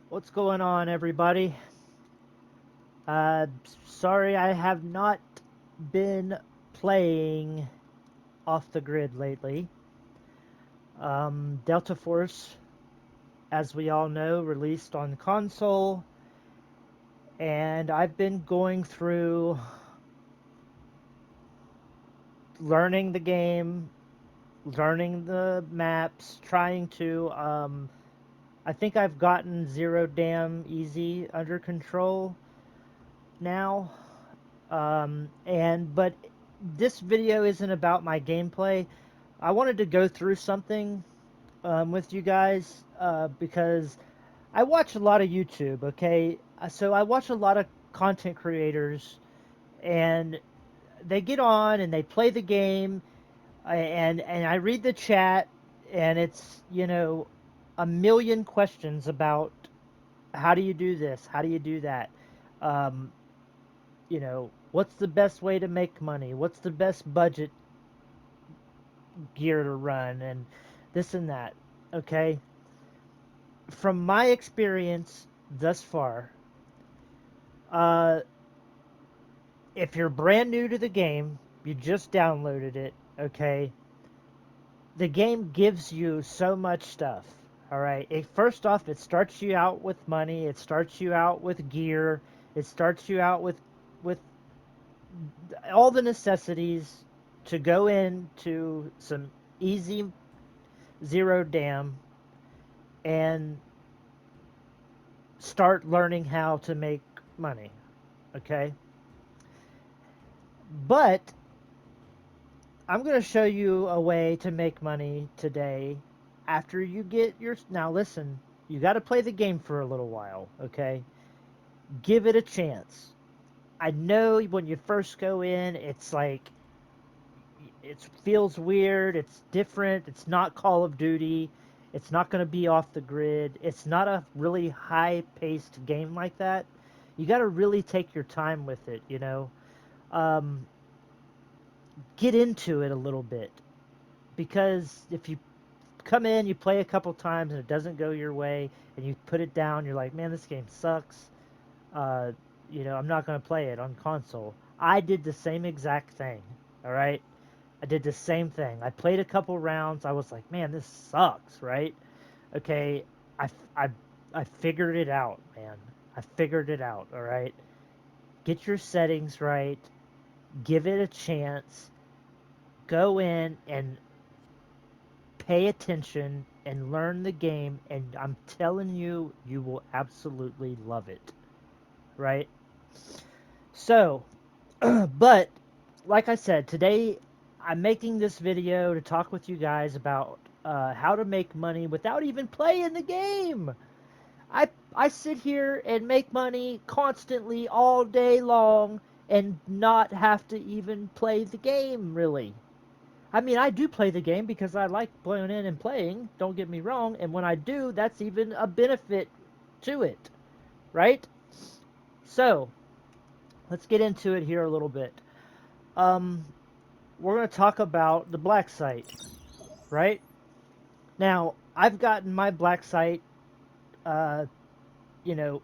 What's going on, everybody? Uh, Sorry I have not been playing off the grid lately. Delta Force, as we all know, released on console, and I've been going through learning the game, learning the maps, trying to. I think I've gotten Zero Dam Easy under control now. But this video isn't about my gameplay. I wanted to go through something with you guys because I watch a lot of YouTube. Okay, so I watch a lot of content creators, and they get on and they play the game, and I read the chat, and it's a million questions about how do you do this, how do you do that. Um, what's the best way to make money? What's the best budget gear to run? And this and that. Okay. From my experience thus far, uh, if you're brand new to the game, you just downloaded it, okay, the game gives you so much stuff. All right. First off, it starts you out with money. It starts you out with gear. It starts you out with all the necessities to go into some easy Zero Dam and start learning how to make money. Okay? But I'm going to show you a way to make money today after you get your. Now, listen, you got to play the game for a little while. Okay? Give it a chance. I know when you first go in, it's like it feels weird. It's different. It's not Call of Duty. It's not going to be off the grid. It's not a really high paced game like that. You got to really take your time with it. Um, get into it a little bit because if you come in, you play a couple times and it doesn't go your way, and you put it down, you're like, man, this game sucks. Uh, I'm not going to play it on console. I did the same exact thing. All right. I did the same thing. I played a couple rounds. I was like, man, this sucks, right? Okay, I, I, I figured it out, man. I figured it out, all right? Get your settings right. Give it a chance. Go in and pay attention and learn the game, and I'm telling you, you will absolutely love it, right? So, but like I said, today I'm making this video to talk with you guys about how to make money without even playing the game. I sit here and make money constantly all day long and not have to even play the game really. I mean, I do play the game because I like going in and playing, don't get me wrong, and when I do, that's even a benefit to it, right? So, let's get into it here a little bit. Um, we're going to talk about the black site, right? Now, I've gotten my black site, uh, you know,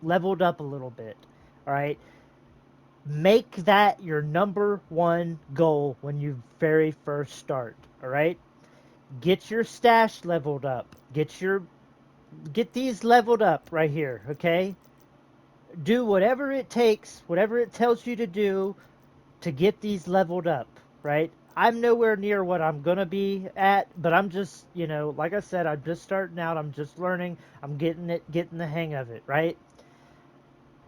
leveled up a little bit. All right. Make that your number one goal when you very first start. All right. Get your stash leveled up. Get these leveled up right here. Okay. Do whatever it takes, whatever it tells you to do to get these leveled up, right? I'm nowhere near what I'm going to be at, but I'm just, like I said, I'm just starting out. I'm just learning. I'm getting the hang of it, right?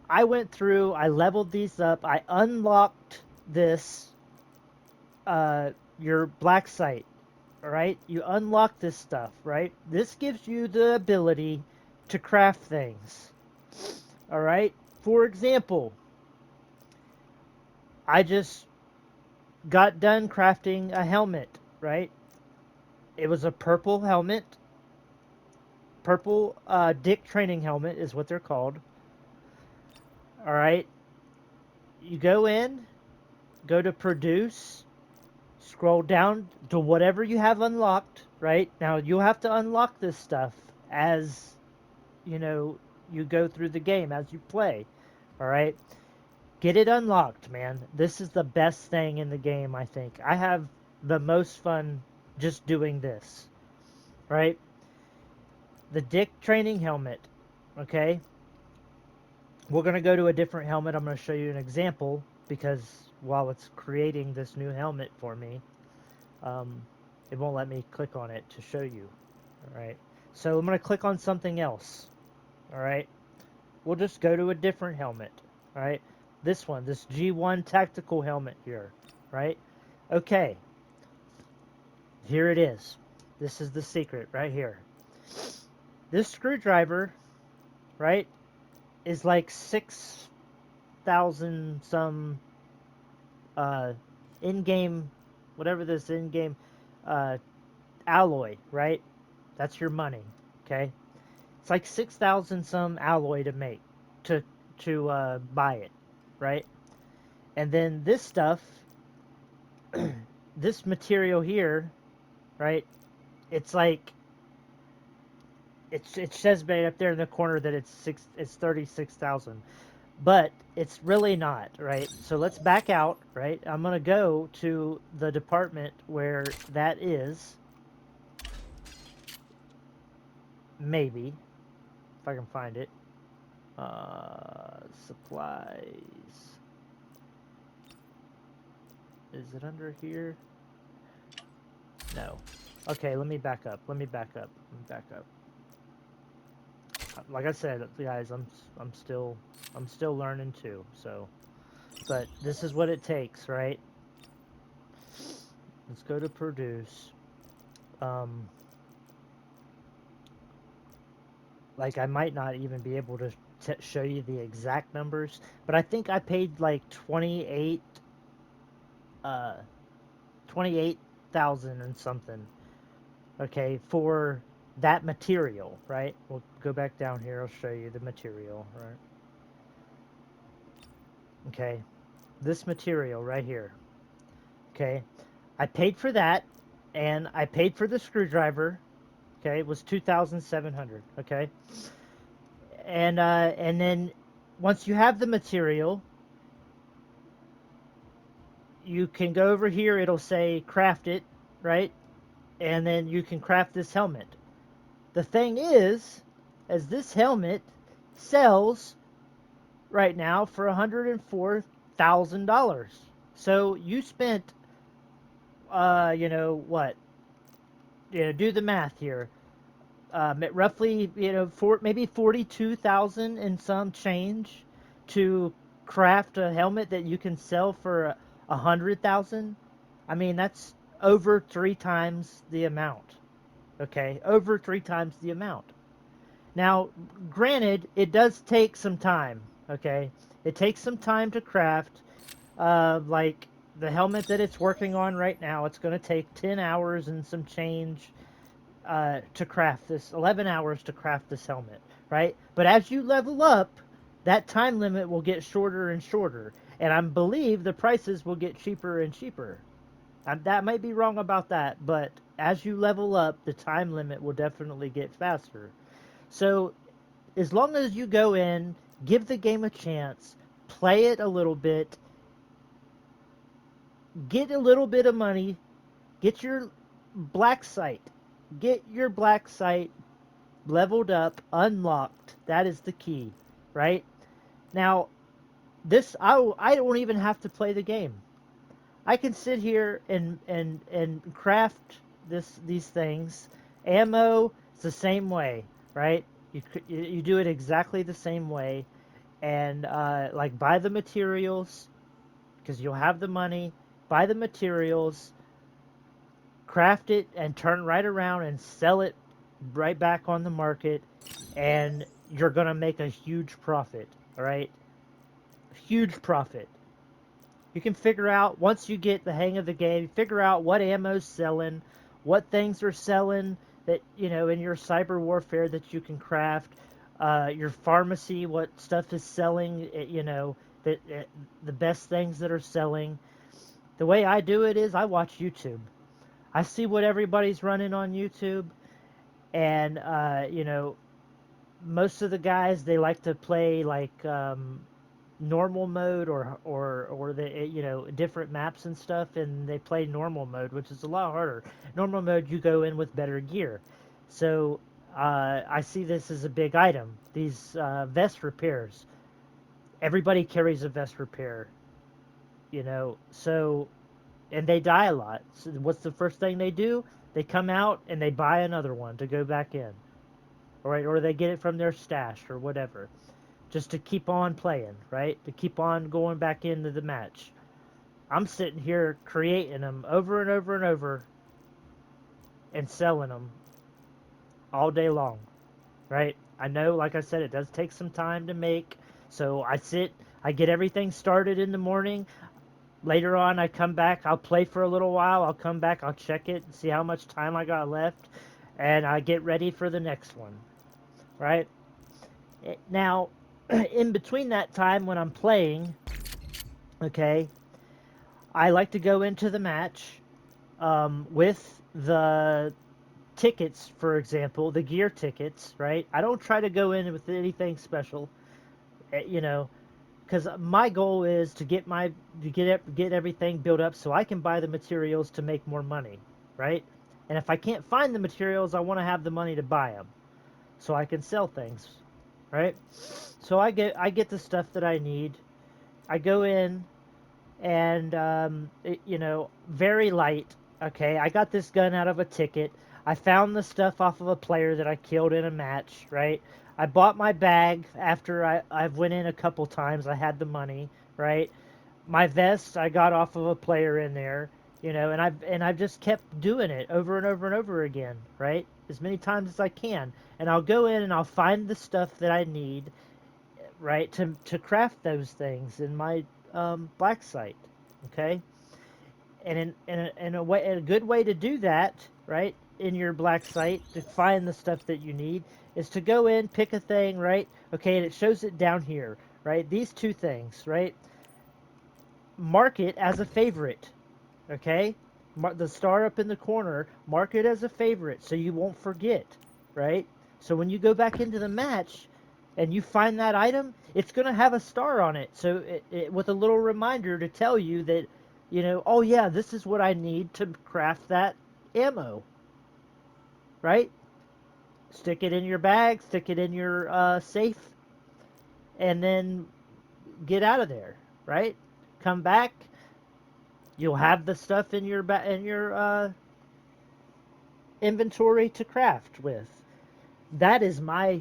I went through, I leveled these up, I unlocked this, your black site, all right? You unlock this stuff, right? This gives you the ability to craft things, all right? For example, I just got done crafting a helmet, right? It was a purple helmet. Purple Dick training helmet is what they're called. All right. You go in, go to produce, scroll down to whatever you have unlocked, right? Now you'll have to unlock this stuff as, you know, you go through the game, as you play. All right, get it unlocked, man. This is the best thing in the game, I think. I have the most fun just doing this. Right, the Dick training helmet. Okay, we're gonna go to a different helmet. I'm gonna show you an example because while it's creating this new helmet for me, um, it won't let me click on it to show you. All right, so I'm gonna click on something else. All right, we'll just go to a different helmet. All right, this one, this G1 tactical helmet here. Right, okay, here it is. This is the secret right here. This screwdriver, right, is like 6,000 some uh, in-game, whatever this in-game uh, alloy, right? That's your money, okay? It's like 6,000 some alloy to make, to buy it, right? And then this stuff, this material here, right? It's like it says right up there in the corner that it's 36,000, but it's really not, right? So let's back out, right? I'm gonna go to the department where that is, maybe if I can find it. Supplies. Is it under here? No. Okay, let me back up. Let me back up. Let me back up. Like I said, guys, I'm still learning too. So, but this is what it takes, right? Let's go to produce. Um, like I might not even be able to show you the exact numbers, but I think I paid like uh 28,000 and something, okay, for that material, right? We'll go back down here. I'll show you the material, right? Okay, this material right here. Okay, I paid for that, and I paid for the screwdriver. Okay, it was 2,700. Okay, and then once you have the material, you can go over here. It'll say craft it, right? And then you can craft this helmet. The thing is, as this helmet sells right now for $104,000. So you spent, you know what? You know, do the math here. Roughly, you know, maybe 42,000 and some change to craft a helmet that you can sell for 100,000. I mean, that's over 3 times the amount. Okay, over 3 times the amount. Now, granted, it does take some time. Okay, it takes some time to craft. Like the helmet that it's working on right now, it's going to take 10 hours and some change to craft this. 11 hours to craft this helmet, right? But as you level up, that time limit will get shorter and shorter, and I believe the prices will get cheaper and cheaper. That might be wrong about that, but as you level up, the time limit will definitely get faster. So as long as you go in, give the game a chance, play it a little bit, get a little bit of money, get your black site, get your black site leveled up, unlocked. That is the key, right? Now, I don't even have to play the game. I can sit here and craft these things. Ammo, it's the same way, right? You do it exactly the same way, and like buy the materials because you'll have the money. Buy the materials, craft it, and turn right around and sell it right back on the market, and you're gonna make a huge profit. All right, huge profit. You can figure out once you get the hang of the game, figure out what ammo's selling, what things are selling that you know in your cyber warfare that you can craft. Your pharmacy, what stuff is selling, you know, that the best things that are selling. The way I do it is I watch YouTube. I see what everybody's running on YouTube, and you know, most of the guys, they like to play like normal mode or the different maps and stuff, and they play normal mode, which is a lot harder. Normal mode, you go in with better gear. So I see this as a big item. These vest repairs. Everybody carries a vest repair, so and they die a lot. So what's the first thing they do? They come out and they buy another one to go back in, right? Or they get it from their stash or whatever, just to keep on playing, right? To keep on going back into the match. I'm sitting here creating them over and over and over and selling them all day long, right? I know, like I said, it does take some time to make. So I get everything started in the morning. Later on, I come back, I'll play for a little while, I'll come back, I'll check it, see how much time I got left, and I get ready for the next one, right? Now, in between that time when I'm playing, okay, I like to go into the match with the tickets, for example, the gear tickets, right? I don't try to go in with anything special, you know, because my goal is to get everything built up so I can buy the materials to make more money, right? And if I can't find the materials, I want to have the money to buy them so I can sell things, right? So I get the stuff that I need. I go in and very light. Okay, I got this gun out of a ticket. I found the stuff off of a player that I killed in a match, right? I bought my bag after I've went in a couple times. I had the money, right? My vest I got off of a player in there, and I've just kept doing it over and over and over again, right? As many times as I can. And I'll go in and I'll find the stuff that I need, right, to craft those things in my black site, okay? And in a good way to do that, right, in your black site to find the stuff that you need is to go in, pick a thing, right? Okay, and it shows it down here, right? These two things, right? Mark it as a favorite, okay? The star up in the corner, mark it as a favorite so you won't forget, right? So when you go back into the match and you find that item, it's going to have a star on it. So with a little reminder to tell you that, oh yeah, this is what I need to craft that ammo, right? Stick it in your bag, stick it in your safe, and then get out of there, right? Come back, you'll have the stuff in your inventory to craft with. That is my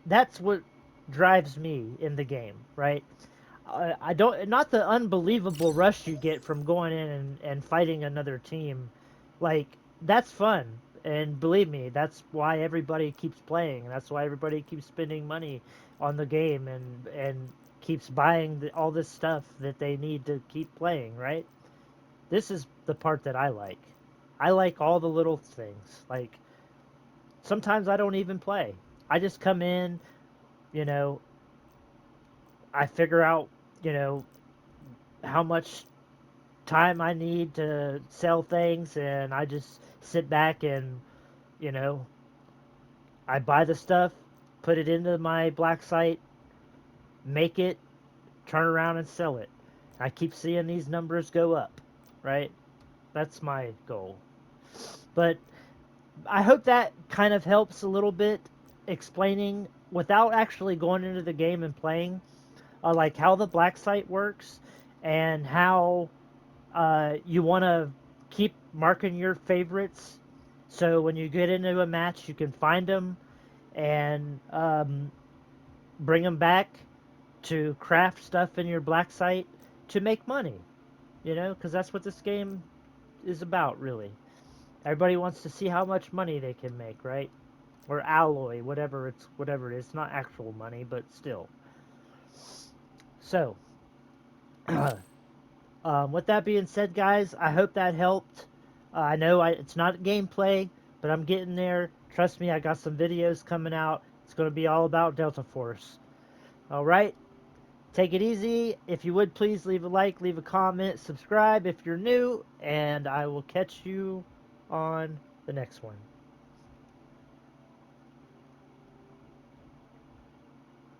that's what drives me in the game, right? I don't not the unbelievable rush you get from going in and fighting another team. Like that's fun, and believe me, that's why everybody keeps playing. That's why everybody keeps spending money on the game and keeps buying all this stuff that they need to keep playing, right? This is the part that I like. I like all the little things. Like sometimes I don't even play. I just come in, you know, I figure out, you know, how much time I need to sell things, and I just sit back and, you know, I buy the stuff, put it into my black site, make it, turn around and sell it. I keep seeing these numbers go up, right? That's my goal. But I hope that kind of helps a little bit explaining without actually going into the game and playing, like how the black site works and how you want to keep marking your favorites. So when you get into a match, you can find them and bring them back to craft stuff in your black site to make money. Because that's what this game is about, really. Everybody wants to see how much money they can make, right? Or alloy, whatever it is. It's not actual money, but still. So, with that being said, guys, I hope that helped. I know it's not gameplay, but I'm getting there. Trust me, I got some videos coming out. It's going to be all about Delta Force. All right? Take it easy. If you would, please leave a like, leave a comment, subscribe if you're new, and I will catch you on the next one.